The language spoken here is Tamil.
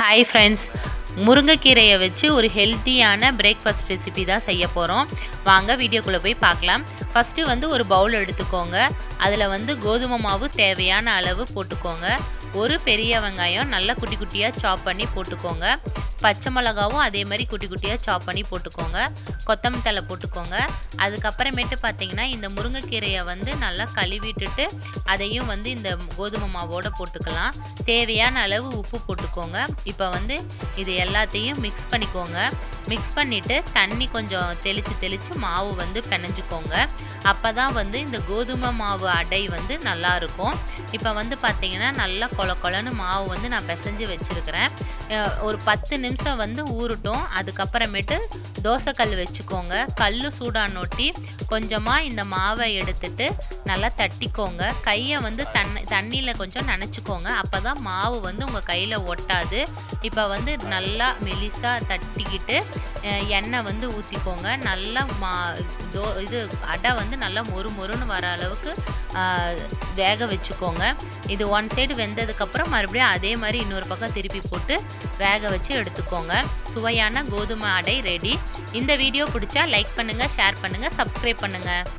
ஹாய் ஃப்ரெண்ட்ஸ், முருங்கைக்கீரையை வச்சு ஒரு ஹெல்த்தியான பிரேக்ஃபாஸ்ட் ரெசிபி தான் செய்ய போகிறோம். வாங்க வீடியோக்குள்ளே போய் பார்க்கலாம். ஃபஸ்ட்டு ஒரு பவுல் எடுத்துக்கோங்க. அதில் கோதுமை மாவு தேவையான அளவு போட்டுக்கோங்க. ஒரு பெரிய வெங்காயம் நல்லா குட்டி குட்டியாக சாப் பண்ணி போட்டுக்கோங்க. பச்சை மிளகாவும் அதே மாதிரி குட்டி குட்டியாக சாப் பண்ணி போட்டுக்கோங்க. கொத்தமல்லி தழை போட்டுக்கோங்க. அதுக்கப்புறமேட்டு பார்த்தீங்கன்னா இந்த முருங்கைக்கீரையை நல்லா கழுவிட்டுட்டு அதையும் இந்த கோதுமை மாவோடு போட்டுக்கலாம். தேவையான அளவு உப்பு போட்டுக்கோங்க. இப்போ இது எல்லாத்தையும் மிக்ஸ் பண்ணிக்கோங்க. மிக்ஸ் பண்ணிவிட்டு தண்ணி கொஞ்சம் தெளித்து மாவு பிணைஞ்சிக்கோங்க. அப்போ தான் இந்த கோதுமை மாவு அடை நல்லாயிருக்கும். இப்போ பார்த்தீங்கன்னா நல்லா கொலன்னு மாவு நான் பிசைஞ்சு வச்சுருக்கிறேன். ஒரு 10 நிமிஷம் ஊறட்டும். அதுக்கப்புறமேட்டு தோசைக்கல் வச்சுக்கோங்க. கல் சூடானொட்டி கொஞ்சமாக இந்த மாவை எடுத்துட்டு நல்லா தட்டிக்கோங்க. கையை தண்ணியில் கொஞ்சம் நனைச்சிக்கோங்க. அப்போ தான் மாவு உங்கள் கையில் ஒட்டாது. இப்போ நல்லா மெலிசாக தட்டிக்கிட்டு எண்ணெய் ஊற்றிக்கோங்க. நல்லா இது அடை நல்லா மொறுன்னு வர அளவுக்கு வேக வச்சுக்கோங்க. இது ஒன் சைடு வெந்ததுக்கப்புறம் மறுபடியும் அதே மாதிரி இன்னொரு பக்கம் திருப்பி போட்டு வேக வச்சு எடுத்துக்கோங்க. சுவையான கோதுமை அடை ரெடி. இந்த வீடியோ பிடிச்சா லைக் பண்ணுங்கள், ஷேர் பண்ணுங்கள், சப்ஸ்கிரைப் பண்ணுங்கள்.